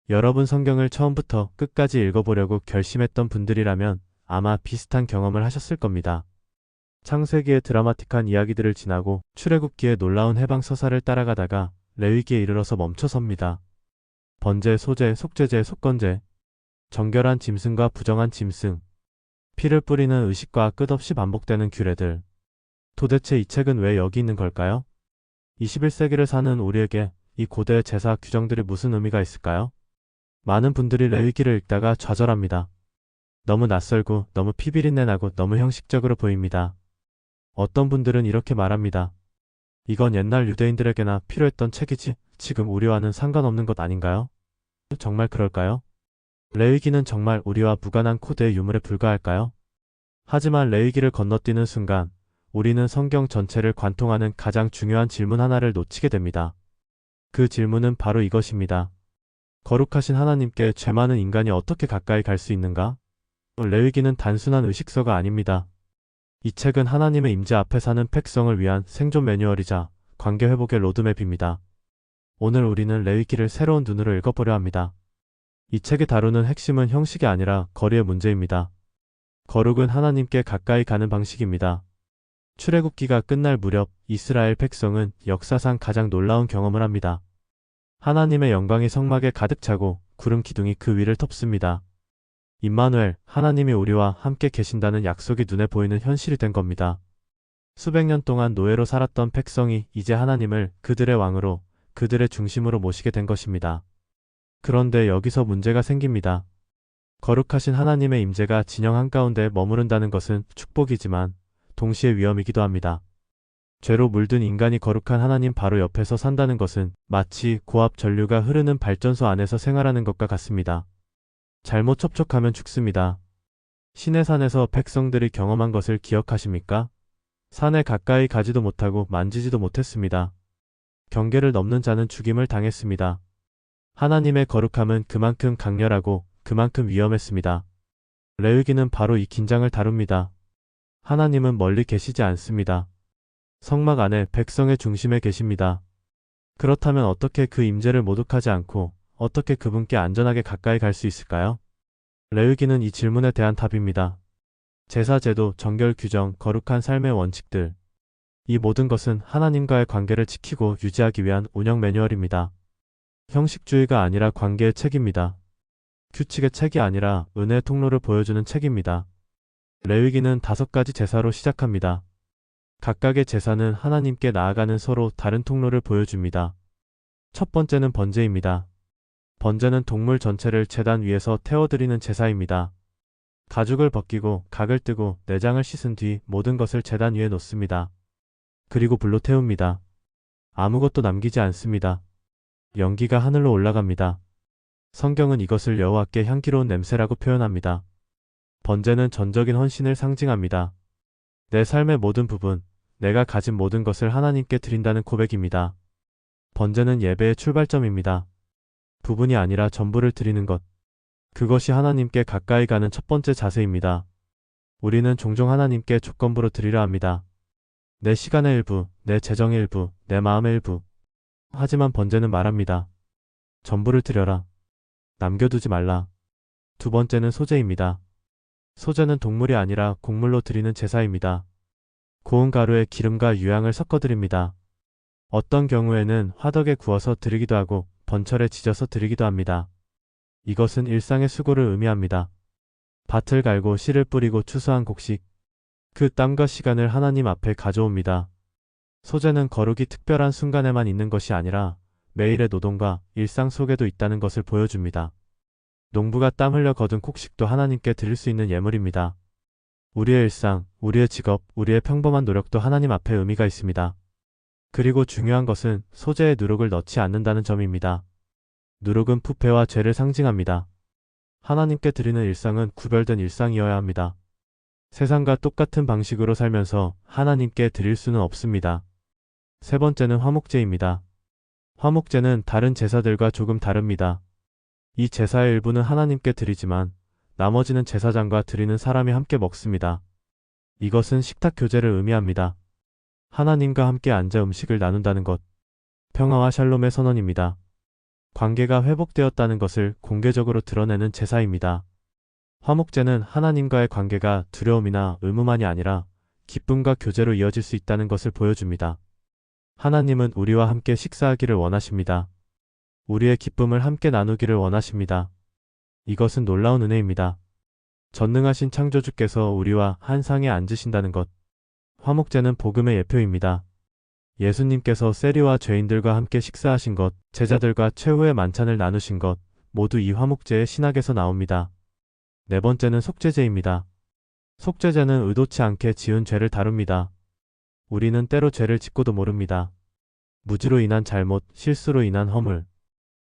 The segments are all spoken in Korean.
여러분 성경을 처음부터 끝까지 읽어보려고 결심했던 분들이라면 아마 비슷한 경험을 하셨을 겁니다. 창세기의 드라마틱한 이야기들을 지나고 출애굽기의 놀라운 해방 서사를 따라가다가 레위기에 이르러서 멈춰섭니다. 번제, 소제, 속죄제, 속건제, 정결한 짐승과 부정한 짐승, 피를 뿌리는 의식과 끝없이 반복되는 규례들. 도대체 이 책은 왜 여기 있는 걸까요? 21세기를 사는 우리에게 이 고대의 제사 규정들이 무슨 의미가 있을까요? 많은 분들이 레위기를 읽다가 좌절합니다. 너무 낯설고 너무 피비린내 나고 너무 형식적으로 보입니다. 어떤 분들은 이렇게 말합니다. 이건 옛날 유대인들에게나 필요했던 책이지 지금 우리와는 상관없는 것 아닌가요? 정말 그럴까요? 레위기는 정말 우리와 무관한 코드의 유물에 불과할까요? 하지만 레위기를 건너뛰는 순간 우리는 성경 전체를 관통하는 가장 중요한 질문 하나를 놓치게 됩니다. 그 질문은 바로 이것입니다. 거룩하신 하나님께 죄 많은 인간이 어떻게 가까이 갈 수 있는가? 레위기는 단순한 의식서가 아닙니다. 이 책은 하나님의 임재 앞에 사는 백성을 위한 생존 매뉴얼이자 관계 회복의 로드맵입니다. 오늘 우리는 레위기를 새로운 눈으로 읽어보려 합니다. 이 책이 다루는 핵심은 형식이 아니라 거리의 문제입니다. 거룩은 하나님께 가까이 가는 방식입니다. 출애굽기가 끝날 무렵 이스라엘 백성은 역사상 가장 놀라운 경험을 합니다. 하나님의 영광이 성막에 가득 차고 구름 기둥이 그 위를 덮습니다. 임마누엘, 하나님이 우리와 함께 계신다는 약속이 눈에 보이는 현실이 된 겁니다. 수백 년 동안 노예로 살았던 백성이 이제 하나님을 그들의 왕으로, 그들의 중심으로 모시게 된 것입니다. 그런데 여기서 문제가 생깁니다. 거룩하신 하나님의 임재가 진영 한가운데 머무른다는 것은 축복이지만 동시에 위험이기도 합니다. 죄로 물든 인간이 거룩한 하나님 바로 옆에서 산다는 것은 마치 고압 전류가 흐르는 발전소 안에서 생활하는 것과 같습니다. 잘못 접촉하면 죽습니다. 시내산에서 백성들이 경험한 것을 기억하십니까? 산에 가까이 가지도 못하고 만지지도 못했습니다. 경계를 넘는 자는 죽임을 당했습니다. 하나님의 거룩함은 그만큼 강렬하고 그만큼 위험했습니다. 레위기는 바로 이 긴장을 다룹니다. 하나님은 멀리 계시지 않습니다. 성막 안에 백성의 중심에 계십니다. 그렇다면 어떻게 그 임재를 모독하지 않고 어떻게 그분께 안전하게 가까이 갈 수 있을까요? 레위기는 이 질문에 대한 답입니다. 제사 제도, 정결 규정, 거룩한 삶의 원칙들. 이 모든 것은 하나님과의 관계를 지키고 유지하기 위한 운영 매뉴얼입니다. 형식주의가 아니라 관계의 책입니다. 규칙의 책이 아니라 은혜의 통로를 보여주는 책입니다. 레위기는 5가지 제사로 시작합니다. 각각의 제사는 하나님께 나아가는 서로 다른 통로를 보여줍니다. 첫 번째는 번제입니다. 번제는 동물 전체를 제단 위에서 태워드리는 제사입니다. 가죽을 벗기고 각을 뜨고 내장을 씻은 뒤 모든 것을 제단 위에 놓습니다. 그리고 불로 태웁니다. 아무것도 남기지 않습니다. 연기가 하늘로 올라갑니다. 성경은 이것을 여호와께 향기로운 냄새라고 표현합니다. 번제는 전적인 헌신을 상징합니다. 내 삶의 모든 부분, 내가 가진 모든 것을 하나님께 드린다는 고백입니다. 번제는 예배의 출발점입니다. 부분이 아니라 전부를 드리는 것. 그것이 하나님께 가까이 가는 첫 번째 자세입니다. 우리는 종종 하나님께 조건부로 드리려 합니다. 내 시간의 일부, 내 재정의 일부, 내 마음의 일부. 하지만 번제는 말합니다. 전부를 드려라. 남겨두지 말라. 두 번째는 소제입니다. 소제는 동물이 아니라 곡물로 드리는 제사입니다. 고운 가루에 기름과 유향을 섞어 드립니다. 어떤 경우에는 화덕에 구워서 드리기도 하고 번철에 지져서 드리기도 합니다. 이것은 일상의 수고를 의미합니다. 밭을 갈고 씨를 뿌리고 추수한 곡식. 그 땀과 시간을 하나님 앞에 가져옵니다. 소제는 거룩이 특별한 순간에만 있는 것이 아니라 매일의 노동과 일상 속에도 있다는 것을 보여줍니다. 농부가 땀 흘려 거둔 곡식도 하나님께 드릴 수 있는 예물입니다. 우리의 일상, 우리의 직업, 우리의 평범한 노력도 하나님 앞에 의미가 있습니다. 그리고 중요한 것은 소제에 누룩을 넣지 않는다는 점입니다. 누룩은 부패와 죄를 상징합니다. 하나님께 드리는 일상은 구별된 일상이어야 합니다. 세상과 똑같은 방식으로 살면서 하나님께 드릴 수는 없습니다. 세 번째는 화목제입니다. 화목제는 다른 제사들과 조금 다릅니다. 이 제사의 일부는 하나님께 드리지만 나머지는 제사장과 드리는 사람이 함께 먹습니다. 이것은 식탁 교제를 의미합니다. 하나님과 함께 앉아 음식을 나눈다는 것. 평화와 샬롬의 선언입니다. 관계가 회복되었다는 것을 공개적으로 드러내는 제사입니다. 화목제는 하나님과의 관계가 두려움이나 의무만이 아니라 기쁨과 교제로 이어질 수 있다는 것을 보여줍니다. 하나님은 우리와 함께 식사하기를 원하십니다. 우리의 기쁨을 함께 나누기를 원하십니다. 이것은 놀라운 은혜입니다. 전능하신 창조주께서 우리와 한 상에 앉으신다는 것. 화목제는 복음의 예표입니다. 예수님께서 세리와 죄인들과 함께 식사하신 것, 제자들과 최후의 만찬을 나누신 것, 모두 이 화목제의 신학에서 나옵니다. 네 번째는 속죄제입니다. 속죄제는 의도치 않게 지은 죄를 다룹니다. 우리는 때로 죄를 짓고도 모릅니다. 무지로 인한 잘못, 실수로 인한 허물.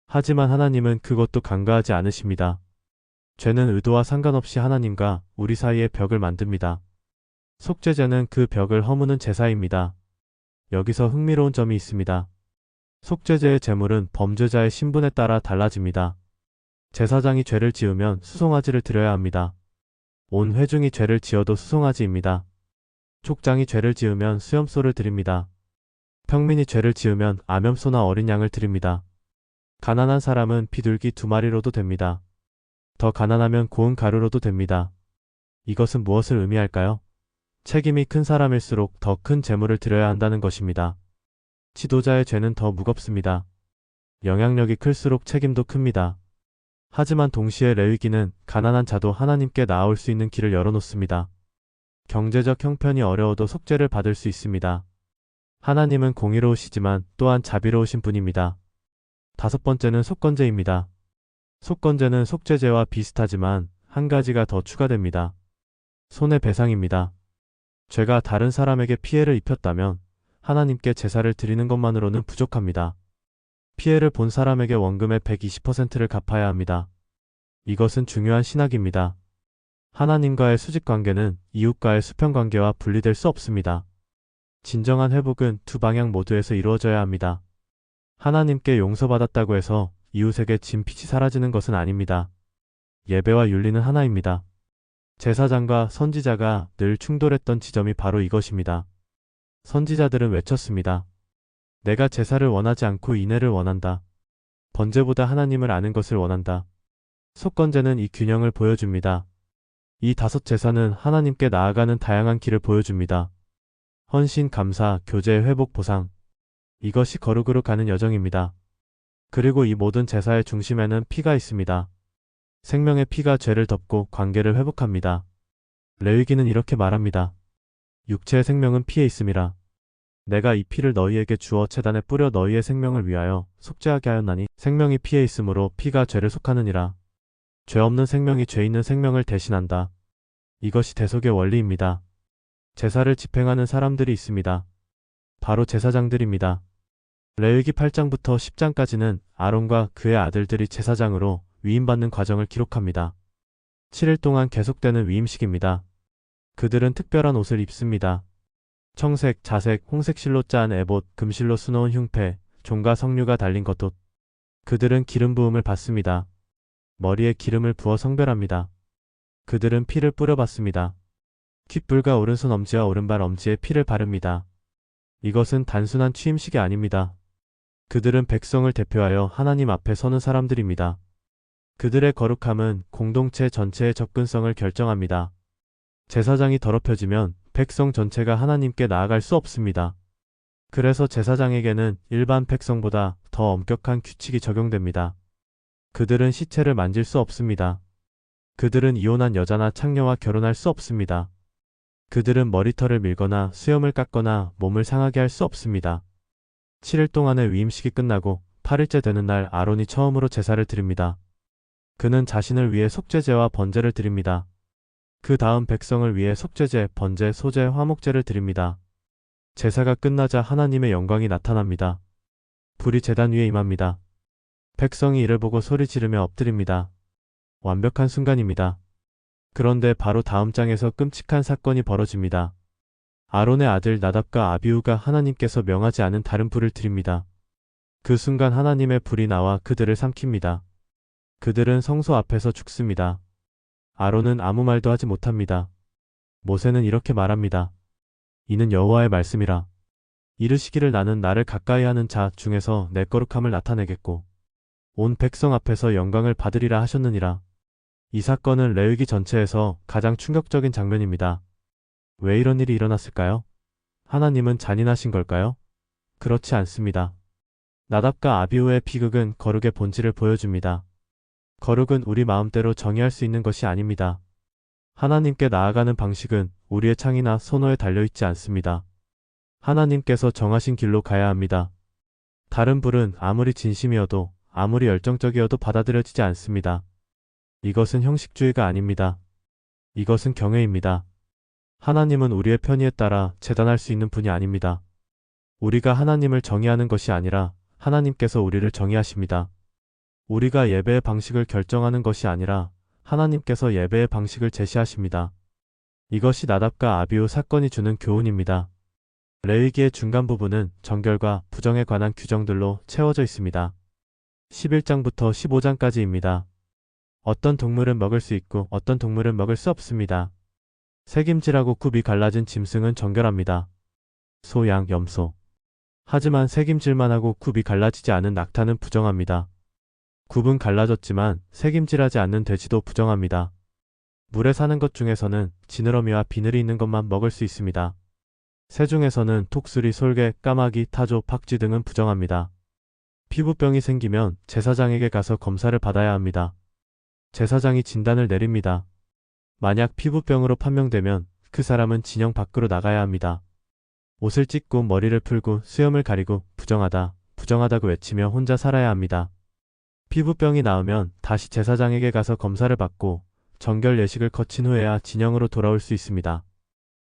하지만 하나님은 그것도 간과하지 않으십니다. 죄는 의도와 상관없이 하나님과 우리 사이에 벽을 만듭니다. 속죄제는 그 벽을 허무는 제사입니다. 여기서 흥미로운 점이 있습니다. 속죄제의 제물은 범죄자의 신분에 따라 달라집니다. 제사장이 죄를 지으면 수송아지를 드려야 합니다. 온 회중이 죄를 지어도 수송아지입니다. 족장이 죄를 지으면 수염소를 드립니다. 평민이 죄를 지으면 암염소나 어린 양을 드립니다. 가난한 사람은 비둘기 2마리로도 됩니다. 더 가난하면 고운 가루로도 됩니다. 이것은 무엇을 의미할까요? 책임이 큰 사람일수록 더 큰 재물을 드려야 한다는 것입니다. 지도자의 죄는 더 무겁습니다. 영향력이 클수록 책임도 큽니다. 하지만 동시에 레위기는 가난한 자도 하나님께 나아올 수 있는 길을 열어놓습니다. 경제적 형편이 어려워도 속죄를 받을 수 있습니다. 하나님은 공의로우시지만 또한 자비로우신 분입니다. 다섯 번째는 속건제입니다. 속건제는 속죄제와 비슷하지만 한 가지가 더 추가됩니다. 손해배상입니다. 죄가 다른 사람에게 피해를 입혔다면 하나님께 제사를 드리는 것만으로는 부족합니다. 피해를 본 사람에게 원금의 120%를 갚아야 합니다. 이것은 중요한 신학입니다. 하나님과의 수직관계는 이웃과의 수평관계와 분리될 수 없습니다. 진정한 회복은 두 방향 모두에서 이루어져야 합니다. 하나님께 용서받았다고 해서 이웃에게 진 빚이 사라지는 것은 아닙니다. 예배와 윤리는 하나입니다. 제사장과 선지자가 늘 충돌했던 지점이 바로 이것입니다. 선지자들은 외쳤습니다. 내가 제사를 원하지 않고 인애를 원한다. 번제보다 하나님을 아는 것을 원한다. 속건제는 이 균형을 보여줍니다. 이 5 제사는 하나님께 나아가는 다양한 길을 보여줍니다. 헌신, 감사, 교제, 회복, 보상. 이것이 거룩으로 가는 여정입니다. 그리고 이 모든 제사의 중심에는 피가 있습니다. 생명의 피가 죄를 덮고 관계를 회복합니다. 레위기는 이렇게 말합니다. 육체의 생명은 피에 있음이라. 내가 이 피를 너희에게 주어 제단에 뿌려 너희의 생명을 위하여 속죄하게 하였나니 생명이 피에 있으므로 피가 죄를 속하느니라. 죄 없는 생명이 죄 있는 생명을 대신한다. 이것이 대속의 원리입니다. 제사를 집행하는 사람들이 있습니다. 바로 제사장들입니다. 레위기 8장부터 10장까지는 아론과 그의 아들들이 제사장으로 위임받는 과정을 기록합니다. 7일 동안 계속되는 위임식입니다. 그들은 특별한 옷을 입습니다. 청색, 자색, 홍색실로 짠 에봇, 금실로 수놓은 흉패, 종과 석류가 달린 겉옷. 그들은 기름 부음을 받습니다. 머리에 기름을 부어 성별합니다. 그들은 피를 뿌려받습니다. 귓불과 오른손 엄지와 오른발 엄지에 피를 바릅니다. 이것은 단순한 취임식이 아닙니다. 그들은 백성을 대표하여 하나님 앞에 서는 사람들입니다. 그들의 거룩함은 공동체 전체의 접근성을 결정합니다. 제사장이 더럽혀지면 백성 전체가 하나님께 나아갈 수 없습니다. 그래서 제사장에게는 일반 백성보다 더 엄격한 규칙이 적용됩니다. 그들은 시체를 만질 수 없습니다. 그들은 이혼한 여자나 창녀와 결혼할 수 없습니다. 그들은 머리털을 밀거나 수염을 깎거나 몸을 상하게 할 수 없습니다. 7일 동안의 위임식이 끝나고 8일째 되는 날 아론이 처음으로 제사를 드립니다. 그는 자신을 위해 속죄제와 번제를 드립니다. 그 다음 백성을 위해 속죄제, 번제, 소제, 화목제를 드립니다. 제사가 끝나자 하나님의 영광이 나타납니다. 불이 제단 위에 임합니다. 백성이 이를 보고 소리 지르며 엎드립니다. 완벽한 순간입니다. 그런데 바로 다음 장에서 끔찍한 사건이 벌어집니다. 아론의 아들 나답과 아비후가 하나님께서 명하지 않은 다른 불을 드립니다. 그 순간 하나님의 불이 나와 그들을 삼킵니다. 그들은 성소 앞에서 죽습니다. 아론은 아무 말도 하지 못합니다. 모세는 이렇게 말합니다. 이는 여호와의 말씀이라. 이르시기를 나는 나를 가까이 하는 자 중에서 내 거룩함을 나타내겠고 온 백성 앞에서 영광을 받으리라 하셨느니라. 이 사건은 레위기 전체에서 가장 충격적인 장면입니다. 왜 이런 일이 일어났을까요? 하나님은 잔인하신 걸까요? 그렇지 않습니다. 나답과 아비후의 비극은 거룩의 본질을 보여줍니다. 거룩은 우리 마음대로 정의할 수 있는 것이 아닙니다. 하나님께 나아가는 방식은 우리의 창이나 선호에 달려있지 않습니다. 하나님께서 정하신 길로 가야 합니다. 다른 불은 아무리 진심이어도 아무리 열정적이어도 받아들여지지 않습니다. 이것은 형식주의가 아닙니다. 이것은 경외입니다. 하나님은 우리의 편의에 따라 재단할 수 있는 분이 아닙니다. 우리가 하나님을 정의하는 것이 아니라 하나님께서 우리를 정의하십니다. 우리가 예배의 방식을 결정하는 것이 아니라 하나님께서 예배의 방식을 제시하십니다. 이것이 나답과 아비후 사건이 주는 교훈입니다. 레위기의 중간 부분은 정결과 부정에 관한 규정들로 채워져 있습니다. 11장부터 15장까지입니다. 어떤 동물은 먹을 수 있고 어떤 동물은 먹을 수 없습니다. 색임질하고 굽이 갈라진 짐승은 정결합니다. 소, 양, 염소. 하지만 색임질만 하고 굽이 갈라지지 않은 낙타는 부정합니다. 굽은 갈라졌지만 색임질하지 않는 돼지도 부정합니다. 물에 사는 것 중에서는 지느러미와 비늘이 있는 것만 먹을 수 있습니다. 새 중에서는 톡수리, 솔개, 까마귀, 타조, 박쥐 등은 부정합니다. 피부병이 생기면 제사장에게 가서 검사를 받아야 합니다. 제사장이 진단을 내립니다. 만약 피부병으로 판명되면 그 사람은 진영 밖으로 나가야 합니다. 옷을 찢고 머리를 풀고 수염을 가리고 부정하다, 부정하다고 외치며 혼자 살아야 합니다. 피부병이 나으면 다시 제사장에게 가서 검사를 받고 정결 예식을 거친 후에야 진영으로 돌아올 수 있습니다.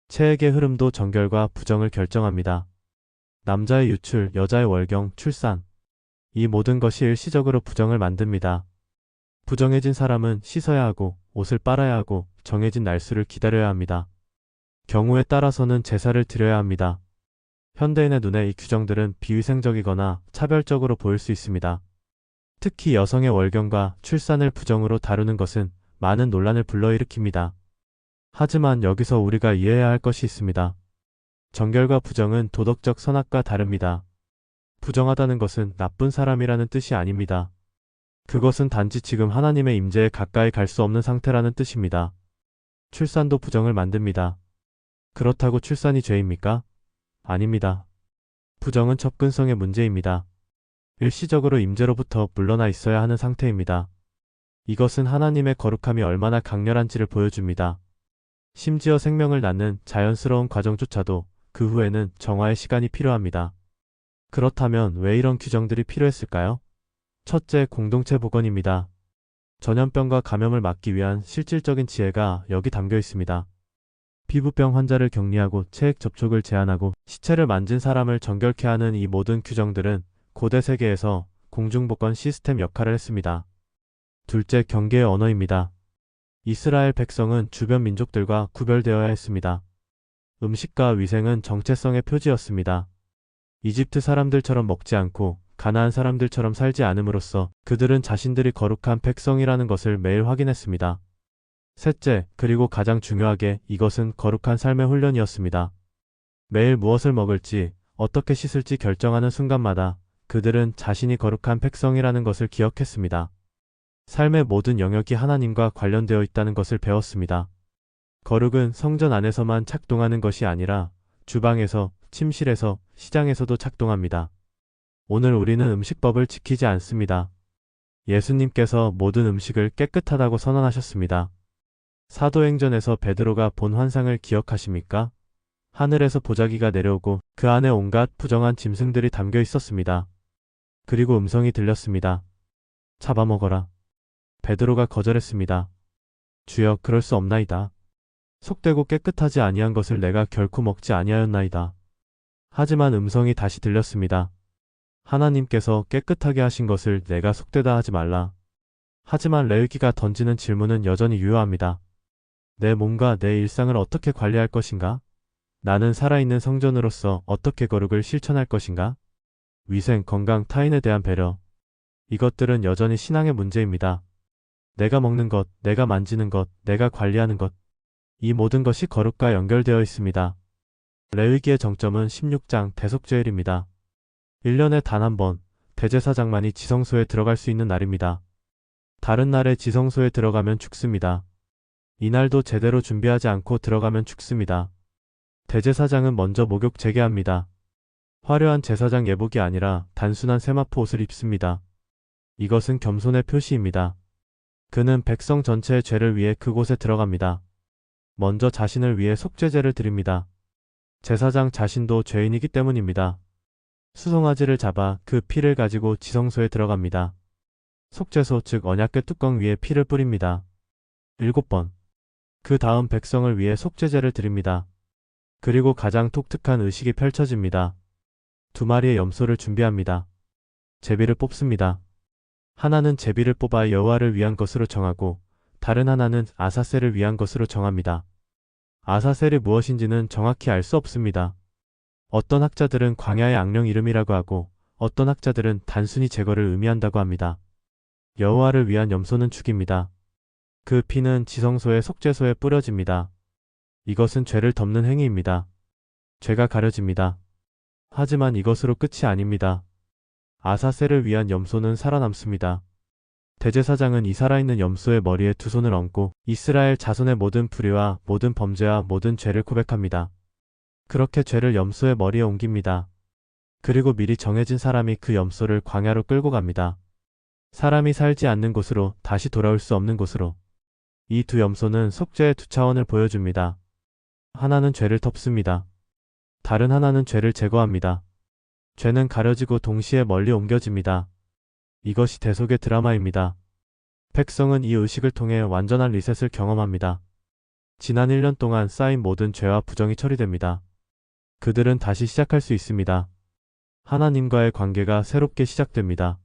체액의 흐름도 정결과 부정을 결정합니다. 남자의 유출, 여자의 월경, 출산. 이 모든 것이 일시적으로 부정을 만듭니다. 부정해진 사람은 씻어야 하고 옷을 빨아야 하고 정해진 날수를 기다려야 합니다. 경우에 따라서는 제사를 드려야 합니다. 현대인의 눈에 이 규정들은 비위생적이거나 차별적으로 보일 수 있습니다. 특히 여성의 월경과 출산을 부정으로 다루는 것은 많은 논란을 불러일으킵니다. 하지만 여기서 우리가 이해해야 할 것이 있습니다. 정결과 부정은 도덕적 선악과 다릅니다. 부정하다는 것은 나쁜 사람이라는 뜻이 아닙니다. 그것은 단지 지금 하나님의 임재에 가까이 갈 수 없는 상태라는 뜻입니다. 출산도 부정을 만듭니다. 그렇다고 출산이 죄입니까? 아닙니다. 부정은 접근성의 문제입니다. 일시적으로 임재로부터 물러나 있어야 하는 상태입니다. 이것은 하나님의 거룩함이 얼마나 강렬한지를 보여줍니다. 심지어 생명을 낳는 자연스러운 과정조차도 그 후에는 정화의 시간이 필요합니다. 그렇다면 왜 이런 규정들이 필요했을까요? 첫째, 공동체 복원입니다. 전염병과 감염을 막기 위한 실질적인 지혜가 여기 담겨 있습니다. 피부병 환자를 격리하고 체액 접촉을 제한하고 시체를 만진 사람을 정결케 하는 이 모든 규정들은 고대 세계에서 공중복권 시스템 역할을 했습니다. 둘째, 경계의 언어입니다. 이스라엘 백성은 주변 민족들과 구별되어야 했습니다. 음식과 위생은 정체성의 표지였습니다. 이집트 사람들처럼 먹지 않고 가나안 사람들처럼 살지 않음으로써 그들은 자신들이 거룩한 백성이라는 것을 매일 확인했습니다. 셋째, 그리고 가장 중요하게 이것은 거룩한 삶의 훈련이었습니다. 매일 무엇을 먹을지, 어떻게 씻을지 결정하는 순간마다 그들은 자신이 거룩한 백성이라는 것을 기억했습니다. 삶의 모든 영역이 하나님과 관련되어 있다는 것을 배웠습니다. 거룩은 성전 안에서만 작동하는 것이 아니라 주방에서, 침실에서, 시장에서도 작동합니다. 오늘 우리는 음식법을 지키지 않습니다. 예수님께서 모든 음식을 깨끗하다고 선언하셨습니다. 사도행전에서 베드로가 본 환상을 기억하십니까? 하늘에서 보자기가 내려오고 그 안에 온갖 부정한 짐승들이 담겨 있었습니다. 그리고 음성이 들렸습니다. 잡아먹어라. 베드로가 거절했습니다. 주여, 그럴 수 없나이다. 속되고 깨끗하지 아니한 것을 내가 결코 먹지 아니하였나이다. 하지만 음성이 다시 들렸습니다. 하나님께서 깨끗하게 하신 것을 내가 속되다 하지 말라. 하지만 레위기가 던지는 질문은 여전히 유효합니다. 내 몸과 내 일상을 어떻게 관리할 것인가? 나는 살아있는 성전으로서 어떻게 거룩을 실천할 것인가? 위생, 건강, 타인에 대한 배려. 이것들은 여전히 신앙의 문제입니다. 내가 먹는 것, 내가 만지는 것, 내가 관리하는 것. 이 모든 것이 거룩과 연결되어 있습니다. 레위기의 정점은 16장 대속죄일입니다. 1년에 단 한 번, 대제사장만이 지성소에 들어갈 수 있는 날입니다. 다른 날에 지성소에 들어가면 죽습니다. 이날도 제대로 준비하지 않고 들어가면 죽습니다. 대제사장은 먼저 목욕 재개합니다. 화려한 제사장 예복이 아니라 단순한 세마포 옷을 입습니다. 이것은 겸손의 표시입니다. 그는 백성 전체의 죄를 위해 그곳에 들어갑니다. 먼저 자신을 위해 속죄제를 드립니다. 제사장 자신도 죄인이기 때문입니다. 수송아지를 잡아 그 피를 가지고 지성소에 들어갑니다. 속죄소 즉 언약궤 뚜껑 위에 피를 뿌립니다. 7번. 그 다음 백성을 위해 속죄제를 드립니다. 그리고 가장 독특한 의식이 펼쳐집니다. 2마리의 염소를 준비합니다. 제비를 뽑습니다. 하나는 제비를 뽑아 여호와를 위한 것으로 정하고 다른 하나는 아사셀을 위한 것으로 정합니다. 아사셀이 무엇인지는 정확히 알 수 없습니다. 어떤 학자들은 광야의 악령 이름이라고 하고 어떤 학자들은 단순히 제거를 의미한다고 합니다. 여호와를 위한 염소는 죽입니다. 그 피는 지성소의 속죄소에 뿌려집니다. 이것은 죄를 덮는 행위입니다. 죄가 가려집니다. 하지만 이것으로 끝이 아닙니다. 아사셀을 위한 염소는 살아남습니다. 대제사장은 이 살아있는 염소의 머리에 2손을 얹고 이스라엘 자손의 모든 불의와 모든 범죄와 모든 죄를 고백합니다. 그렇게 죄를 염소의 머리에 옮깁니다. 그리고 미리 정해진 사람이 그 염소를 광야로 끌고 갑니다. 사람이 살지 않는 곳으로, 다시 돌아올 수 없는 곳으로. 이 2 염소는 속죄의 2차원을 보여줍니다. 하나는 죄를 덮습니다. 다른 하나는 죄를 제거합니다. 죄는 가려지고 동시에 멀리 옮겨집니다. 이것이 대속의 드라마입니다. 백성은 이 의식을 통해 완전한 리셋을 경험합니다. 지난 1년 동안 쌓인 모든 죄와 부정이 처리됩니다. 그들은 다시 시작할 수 있습니다. 하나님과의 관계가 새롭게 시작됩니다.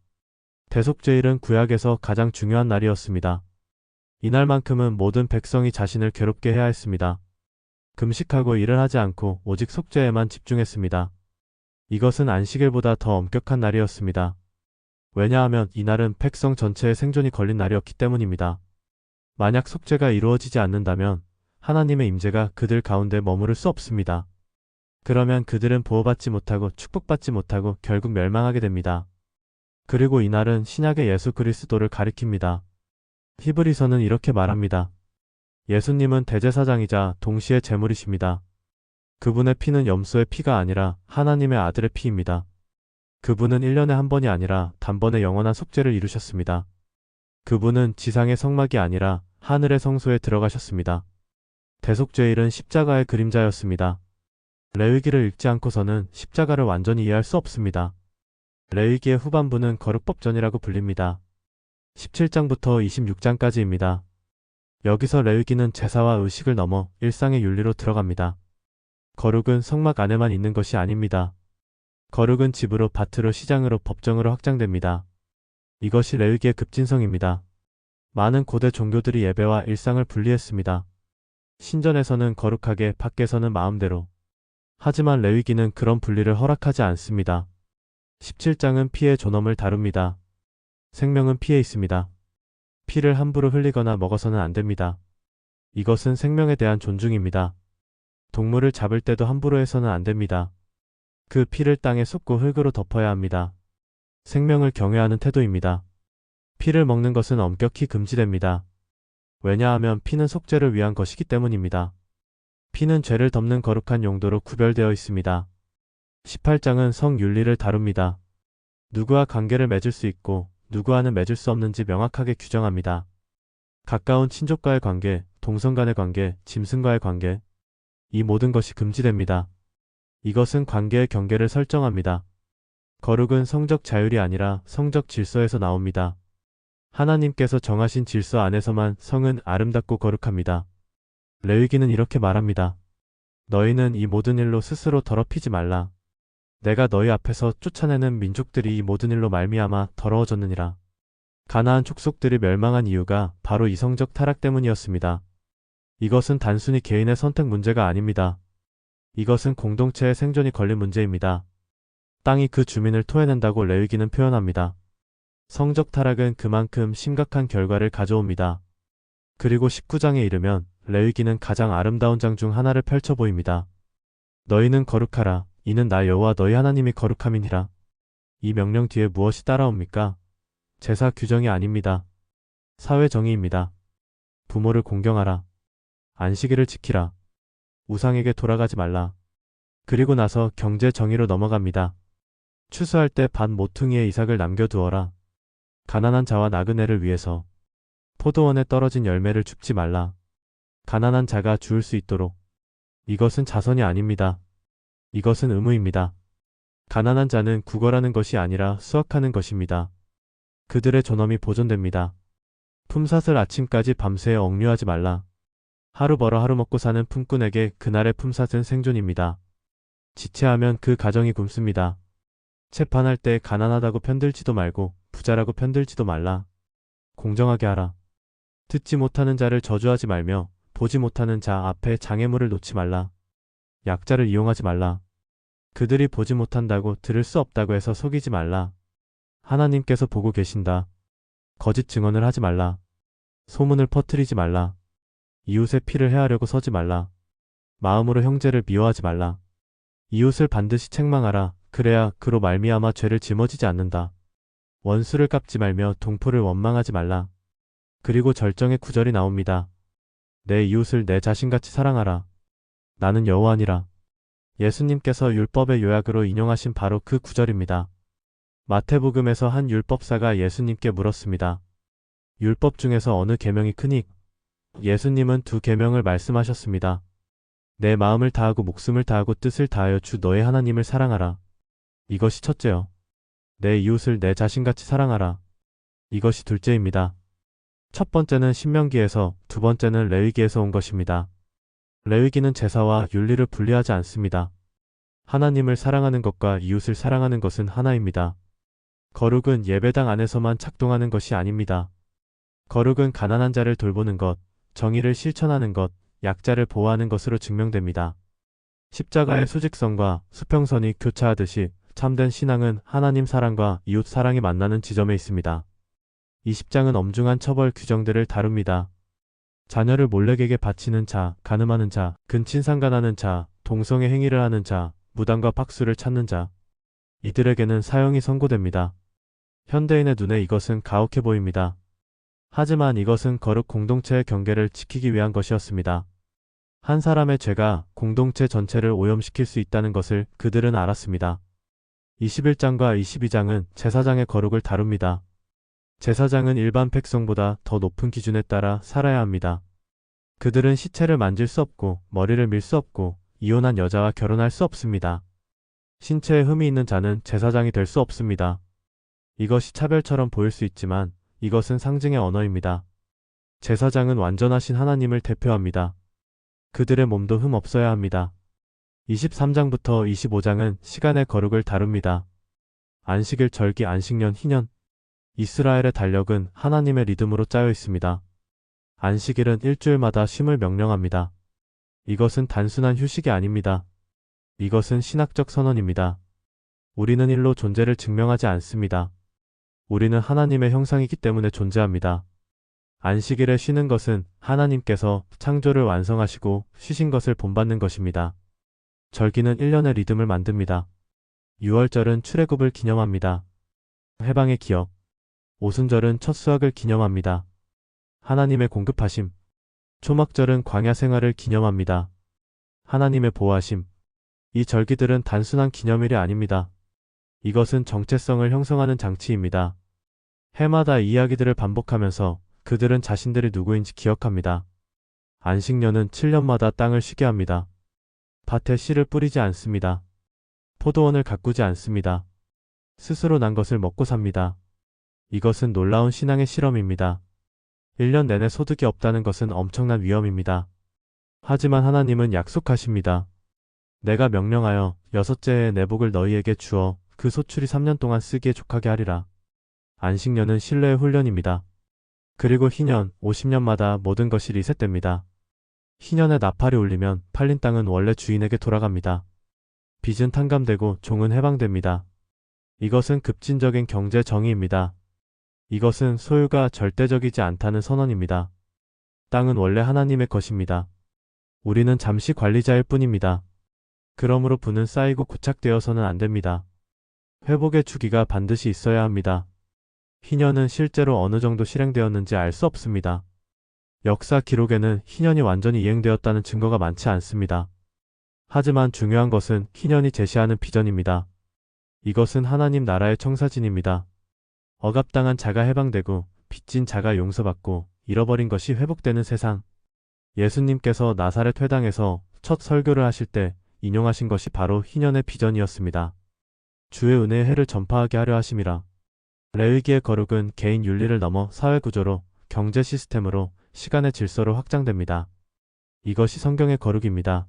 대속죄일은 구약에서 가장 중요한 날이었습니다. 이날만큼은 모든 백성이 자신을 괴롭게 해야 했습니다. 금식하고 일을 하지 않고 오직 속죄에만 집중했습니다. 이것은 안식일보다 더 엄격한 날이었습니다. 왜냐하면 이날은 백성 전체의 생존이 걸린 날이었기 때문입니다. 만약 속죄가 이루어지지 않는다면 하나님의 임재가 그들 가운데 머무를 수 없습니다. 그러면 그들은 보호받지 못하고 축복받지 못하고 결국 멸망하게 됩니다. 그리고 이날은 신약의 예수 그리스도를 가리킵니다. 히브리서는 이렇게 말합니다. 예수님은 대제사장이자 동시에 제물이십니다. 그분의 피는 염소의 피가 아니라 하나님의 아들의 피입니다. 그분은 1년에 한 번이 아니라 단번에 영원한 속죄를 이루셨습니다. 그분은 지상의 성막이 아니라 하늘의 성소에 들어가셨습니다. 대속죄일은 십자가의 그림자였습니다. 레위기를 읽지 않고서는 십자가를 완전히 이해할 수 없습니다. 레위기의 후반부는 거룩법전이라고 불립니다. 17장부터 26장까지입니다. 여기서 레위기는 제사와 의식을 넘어 일상의 윤리로 들어갑니다. 거룩은 성막 안에만 있는 것이 아닙니다. 거룩은 집으로, 밭으로, 시장으로, 법정으로 확장됩니다. 이것이 레위기의 급진성입니다. 많은 고대 종교들이 예배와 일상을 분리했습니다. 신전에서는 거룩하게, 밖에서는 마음대로. 하지만 레위기는 그런 분리를 허락하지 않습니다. 17장은 피의 존엄을 다룹니다. 생명은 피에 있습니다. 피를 함부로 흘리거나 먹어서는 안 됩니다. 이것은 생명에 대한 존중입니다. 동물을 잡을 때도 함부로 해서는 안 됩니다. 그 피를 땅에 쏟고 흙으로 덮어야 합니다. 생명을 경외하는 태도입니다. 피를 먹는 것은 엄격히 금지됩니다. 왜냐하면 피는 속죄를 위한 것이기 때문입니다. 피는 죄를 덮는 거룩한 용도로 구별되어 있습니다. 18장은 성윤리를 다룹니다. 누구와 관계를 맺을 수 있고 누구와는 맺을 수 없는지 명확하게 규정합니다. 가까운 친족과의 관계, 동성 간의 관계, 짐승과의 관계, 이 모든 것이 금지됩니다. 이것은 관계의 경계를 설정합니다. 거룩은 성적 자율이 아니라 성적 질서에서 나옵니다. 하나님께서 정하신 질서 안에서만 성은 아름답고 거룩합니다. 레위기는 이렇게 말합니다. 너희는 이 모든 일로 스스로 더럽히지 말라. 내가 너희 앞에서 쫓아내는 민족들이 이 모든 일로 말미암아 더러워졌느니라. 가나안 족속들이 멸망한 이유가 바로 이성적 타락 때문이었습니다. 이것은 단순히 개인의 선택 문제가 아닙니다. 이것은 공동체의 생존이 걸린 문제입니다. 땅이 그 주민을 토해낸다고 레위기는 표현합니다. 성적 타락은 그만큼 심각한 결과를 가져옵니다. 그리고 19장에 이르면 레위기는 가장 아름다운 장 중 하나를 펼쳐 보입니다. 너희는 거룩하라. 이는 나 여호와 너희 하나님이 거룩함이니라. 이 명령 뒤에 무엇이 따라옵니까? 제사 규정이 아닙니다. 사회 정의입니다. 부모를 공경하라. 안식일을 지키라. 우상에게 돌아가지 말라. 그리고 나서 경제 정의로 넘어갑니다. 추수할 때 밭 모퉁이에 이삭을 남겨두어라. 가난한 자와 나그네를 위해서. 포도원에 떨어진 열매를 줍지 말라. 가난한 자가 주울 수 있도록. 이것은 자선이 아닙니다. 이것은 의무입니다. 가난한 자는 구걸하는 것이 아니라 수확하는 것입니다. 그들의 존엄이 보존됩니다. 품삯을 아침까지 밤새 억류하지 말라. 하루 벌어 하루 먹고 사는 품꾼에게 그날의 품삯은 생존입니다. 지체하면 그 가정이 굶습니다. 채판할 때 가난하다고 편들지도 말고 부자라고 편들지도 말라. 공정하게 하라. 듣지 못하는 자를 저주하지 말며 보지 못하는 자 앞에 장애물을 놓지 말라. 약자를 이용하지 말라. 그들이 보지 못한다고 들을 수 없다고 해서 속이지 말라. 하나님께서 보고 계신다. 거짓 증언을 하지 말라. 소문을 퍼뜨리지 말라. 이웃의 피를 해하려고 서지 말라. 마음으로 형제를 미워하지 말라. 이웃을 반드시 책망하라. 그래야 그로 말미암아 죄를 짊어지지 않는다. 원수를 깝지 말며 동포를 원망하지 말라. 그리고 절정의 구절이 나옵니다. 내 이웃을 내 자신같이 사랑하라. 나는 여호와니라. 예수님께서 율법의 요약으로 인용하신 바로 그 구절입니다. 마태복음에서 한 율법사가 예수님께 물었습니다. 율법 중에서 어느 계명이 크니? 예수님은 두 계명을 말씀하셨습니다. 내 마음을 다하고 목숨을 다하고 뜻을 다하여 주 너의 하나님을 사랑하라. 이것이 첫째요. 내 이웃을 내 자신같이 사랑하라. 이것이 둘째입니다. 첫 번째는 신명기에서, 두 번째는 레위기에서 온 것입니다. 레위기는 제사와 윤리를 분리하지 않습니다. 하나님을 사랑하는 것과 이웃을 사랑하는 것은 하나입니다. 거룩은 예배당 안에서만 작동하는 것이 아닙니다. 거룩은 가난한 자를 돌보는 것, 정의를 실천하는 것, 약자를 보호하는 것으로 증명됩니다. 십자가의 수직선과 수평선이 교차하듯이 참된 신앙은 하나님 사랑과 이웃 사랑이 만나는 지점에 있습니다. 이 10장은 엄중한 처벌 규정들을 다룹니다. 자녀를 몰래에게 바치는 자, 간음하는 자, 근친상간하는 자, 동성애 행위를 하는 자, 무당과 박수를 찾는 자, 이들에게는 사형이 선고됩니다. 현대인의 눈에 이것은 가혹해 보입니다. 하지만 이것은 거룩 공동체의 경계를 지키기 위한 것이었습니다. 한 사람의 죄가 공동체 전체를 오염시킬 수 있다는 것을 그들은 알았습니다. 21장과 22장은 제사장의 거룩을 다룹니다. 제사장은 일반 백성보다 더 높은 기준에 따라 살아야 합니다. 그들은 시체를 만질 수 없고 머리를 밀 수 없고 이혼한 여자와 결혼할 수 없습니다. 신체에 흠이 있는 자는 제사장이 될 수 없습니다. 이것이 차별처럼 보일 수 있지만 이것은 상징의 언어입니다. 제사장은 완전하신 하나님을 대표합니다. 그들의 몸도 흠 없어야 합니다. 23장부터 25장은 시간의 거룩을 다룹니다. 안식일, 절기, 안식년, 희년. 이스라엘의 달력은 하나님의 리듬으로 짜여 있습니다. 안식일은 일주일마다 쉼을 명령합니다. 이것은 단순한 휴식이 아닙니다. 이것은 신학적 선언입니다. 우리는 일로 존재를 증명하지 않습니다. 우리는 하나님의 형상이기 때문에 존재합니다. 안식일에 쉬는 것은 하나님께서 창조를 완성하시고 쉬신 것을 본받는 것입니다. 절기는 1년의 리듬을 만듭니다. 유월절은 출애굽을 기념합니다. 해방의 기억. 오순절은 첫 수확을 기념합니다. 하나님의 공급하심. 초막절은 광야 생활을 기념합니다. 하나님의 보호하심. 이 절기들은 단순한 기념일이 아닙니다. 이것은 정체성을 형성하는 장치입니다. 해마다 이 이야기들을 반복하면서 그들은 자신들이 누구인지 기억합니다. 안식년은 7년마다 땅을 쉬게 합니다. 밭에 씨를 뿌리지 않습니다. 포도원을 가꾸지 않습니다. 스스로 난 것을 먹고 삽니다. 이것은 놀라운 신앙의 실험입니다. 1년 내내 소득이 없다는 것은 엄청난 위험입니다. 하지만 하나님은 약속하십니다. 내가 명령하여 여섯째에 내 복을 너희에게 주어 그 소출이 3년 동안 쓰기에 족하게 하리라. 안식년은 신뢰의 훈련입니다. 그리고 희년, 50년마다 모든 것이 리셋됩니다. 희년에 나팔이 울리면 팔린 땅은 원래 주인에게 돌아갑니다. 빚은 탕감되고 종은 해방됩니다. 이것은 급진적인 경제 정의입니다. 이것은 소유가 절대적이지 않다는 선언입니다. 땅은 원래 하나님의 것입니다. 우리는 잠시 관리자일 뿐입니다. 그러므로 부는 쌓이고 고착되어서는 안 됩니다. 회복의 주기가 반드시 있어야 합니다. 희년은 실제로 어느 정도 실행되었는지 알 수 없습니다. 역사 기록에는 희년이 완전히 이행되었다는 증거가 많지 않습니다. 하지만 중요한 것은 희년이 제시하는 비전입니다. 이것은 하나님 나라의 청사진입니다. 억압당한 자가 해방되고 빚진 자가 용서받고 잃어버린 것이 회복되는 세상. 예수님께서 나사렛 회당에서 첫 설교를 하실 때 인용하신 것이 바로 희년의 비전이었습니다. 주의 은혜의 해를 전파하게 하려 하심이라. 레위기의 거룩은 개인 윤리를 넘어 사회 구조로, 경제 시스템으로, 시간의 질서로 확장됩니다. 이것이 성경의 거룩입니다.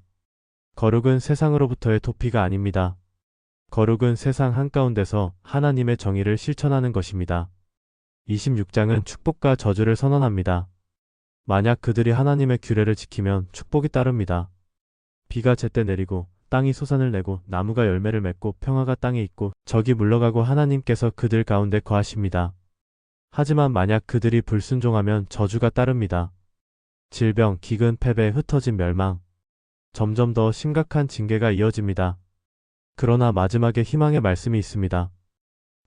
거룩은 세상으로부터의 도피가 아닙니다. 거룩은 세상 한가운데서 하나님의 정의를 실천하는 것입니다. 26장은 축복과 저주를 선언합니다. 만약 그들이 하나님의 규례를 지키면 축복이 따릅니다. 비가 제때 내리고 땅이 소산을 내고 나무가 열매를 맺고 평화가 땅에 있고 적이 물러가고 하나님께서 그들 가운데 거하십니다. 하지만 만약 그들이 불순종하면 저주가 따릅니다. 질병, 기근, 패배, 흩어진 멸망. 점점 더 심각한 징계가 이어집니다. 그러나 마지막에 희망의 말씀이 있습니다.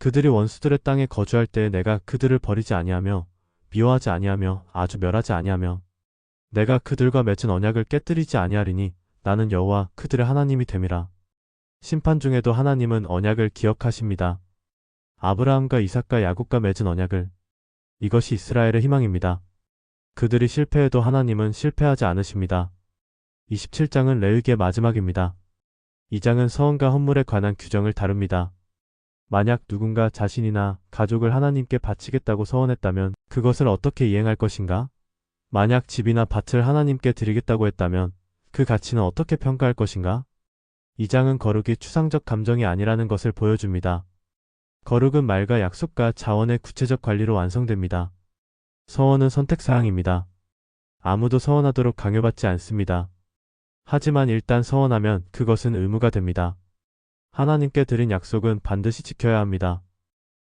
그들이 원수들의 땅에 거주할 때에 내가 그들을 버리지 아니하며 미워하지 아니하며 아주 멸하지 아니하며 내가 그들과 맺은 언약을 깨뜨리지 아니하리니 나는 여호와 그들의 하나님이 됨이라. 심판 중에도 하나님은 언약을 기억하십니다. 아브라함과 이삭과 야곱과 맺은 언약을. 이것이 이스라엘의 희망입니다. 그들이 실패해도 하나님은 실패하지 않으십니다. 27장은 레위기의 마지막입니다. 이 장은 서원과 헌물에 관한 규정을 다룹니다. 만약 누군가 자신이나 가족을 하나님께 바치겠다고 서원했다면 그것을 어떻게 이행할 것인가? 만약 집이나 밭을 하나님께 드리겠다고 했다면 그 가치는 어떻게 평가할 것인가? 이 장은 거룩이 추상적 감정이 아니라는 것을 보여줍니다. 거룩은 말과 약속과 자원의 구체적 관리로 완성됩니다. 서원은 선택사항입니다. 아무도 서원하도록 강요받지 않습니다. 하지만 일단 서원하면 그것은 의무가 됩니다. 하나님께 드린 약속은 반드시 지켜야 합니다.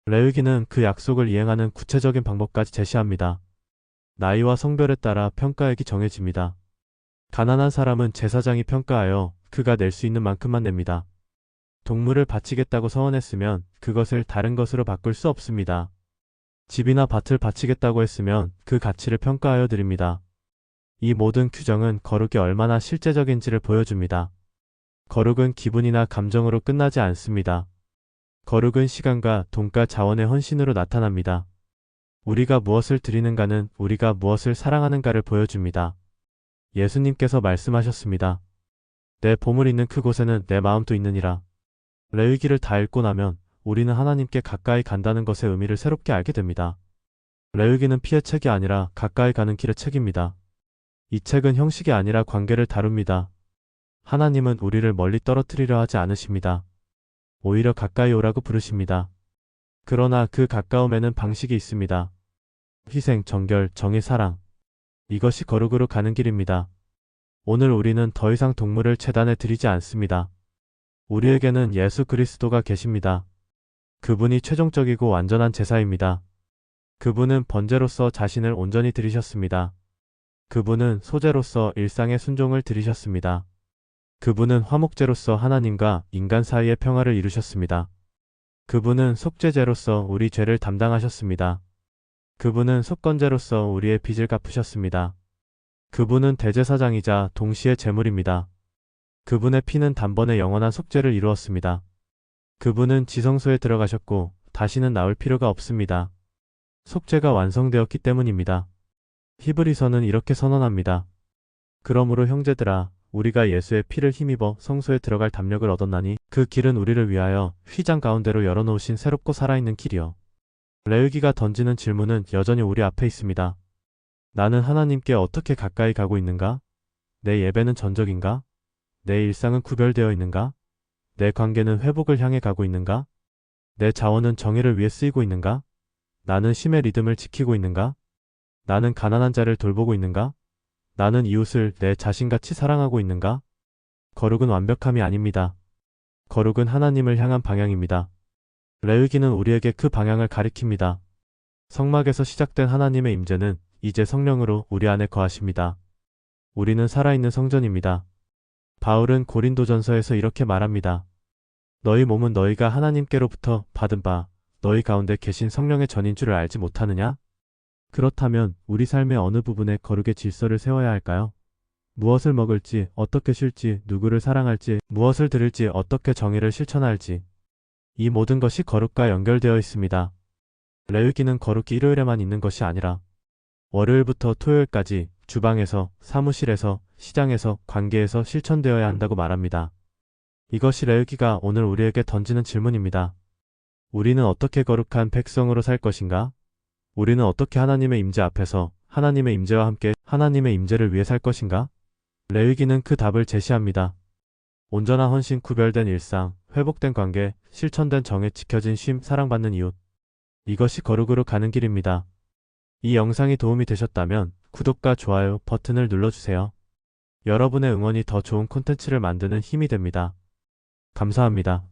레위기는 그 약속을 이행하는 구체적인 방법까지 제시합니다. 나이와 성별에 따라 평가액이 정해집니다. 가난한 사람은 제사장이 평가하여 그가 낼 수 있는 만큼만 냅니다. 동물을 바치겠다고 서원했으면 그것을 다른 것으로 바꿀 수 없습니다. 집이나 밭을 바치겠다고 했으면 그 가치를 평가하여 드립니다. 이 모든 규정은 거룩이 얼마나 실제적인지를 보여줍니다. 거룩은 기분이나 감정으로 끝나지 않습니다. 거룩은 시간과 돈과 자원의 헌신으로 나타납니다. 우리가 무엇을 드리는가는 우리가 무엇을 사랑하는가를 보여줍니다. 예수님께서 말씀하셨습니다. 내 보물 있는 그곳에는 내 마음도 있느니라. 레위기를 다 읽고 나면 우리는 하나님께 가까이 간다는 것의 의미를 새롭게 알게 됩니다. 레위기는 피의 책이 아니라 가까이 가는 길의 책입니다. 이 책은 형식이 아니라 관계를 다룹니다. 하나님은 우리를 멀리 떨어뜨리려 하지 않으십니다. 오히려 가까이 오라고 부르십니다. 그러나 그 가까움에는 방식이 있습니다. 희생, 정결, 정의, 사랑. 이것이 거룩으로 가는 길입니다. 오늘 우리는 더 이상 동물을 제단에 드리지 않습니다. 우리에게는 예수 그리스도가 계십니다. 그분이 최종적이고 완전한 제사입니다. 그분은 번제로서 자신을 온전히 드리셨습니다. 그분은 소제로서 일상의 순종을 드리셨습니다. 그분은 화목제로서 하나님과 인간 사이의 평화를 이루셨습니다. 그분은 속죄제로서 우리 죄를 담당하셨습니다. 그분은 속건제로서 우리의 빚을 갚으셨습니다. 그분은 대제사장이자 동시에 제물입니다. 그분의 피는 단번에 영원한 속죄를 이루었습니다. 그분은 지성소에 들어가셨고 다시는 나올 필요가 없습니다. 속죄가 완성되었기 때문입니다. 히브리서는 이렇게 선언합니다. 그러므로 형제들아, 우리가 예수의 피를 힘입어 성소에 들어갈 담력을 얻었나니 그 길은 우리를 위하여 휘장 가운데로 열어놓으신 새롭고 살아있는 길이요. 레위기가 던지는 질문은 여전히 우리 앞에 있습니다. 나는 하나님께 어떻게 가까이 가고 있는가? 내 예배는 전적인가? 내 일상은 구별되어 있는가? 내 관계는 회복을 향해 가고 있는가? 내 자원은 정의를 위해 쓰이고 있는가? 나는 쉼의 리듬을 지키고 있는가? 나는 가난한 자를 돌보고 있는가? 나는 이웃을 내 자신같이 사랑하고 있는가? 거룩은 완벽함이 아닙니다. 거룩은 하나님을 향한 방향입니다. 레위기는 우리에게 그 방향을 가리킵니다. 성막에서 시작된 하나님의 임재는 이제 성령으로 우리 안에 거하십니다. 우리는 살아있는 성전입니다. 바울은 고린도전서에서 이렇게 말합니다. 너희 몸은 너희가 하나님께로부터 받은 바 너희 가운데 계신 성령의 전인 줄을 알지 못하느냐? 그렇다면 우리 삶의 어느 부분에 거룩의 질서를 세워야 할까요? 무엇을 먹을지, 어떻게 쉴지, 누구를 사랑할지, 무엇을 들을지, 어떻게 정의를 실천할지. 이 모든 것이 거룩과 연결되어 있습니다. 레위기는 거룩이 일요일에만 있는 것이 아니라 월요일부터 토요일까지 주방에서, 사무실에서, 시장에서, 관계에서 실천되어야 한다고 말합니다. 이것이 레위기가 오늘 우리에게 던지는 질문입니다. 우리는 어떻게 거룩한 백성으로 살 것인가? 우리는 어떻게 하나님의 임재 앞에서 하나님의 임재와 함께 하나님의 임재를 위해 살 것인가? 레위기는 그 답을 제시합니다. 온전한 헌신, 구별된 일상, 회복된 관계, 실천된 정에 지켜진 쉼, 사랑받는 이웃. 이것이 거룩으로 가는 길입니다. 이 영상이 도움이 되셨다면 구독과 좋아요 버튼을 눌러주세요. 여러분의 응원이 더 좋은 콘텐츠를 만드는 힘이 됩니다. 감사합니다.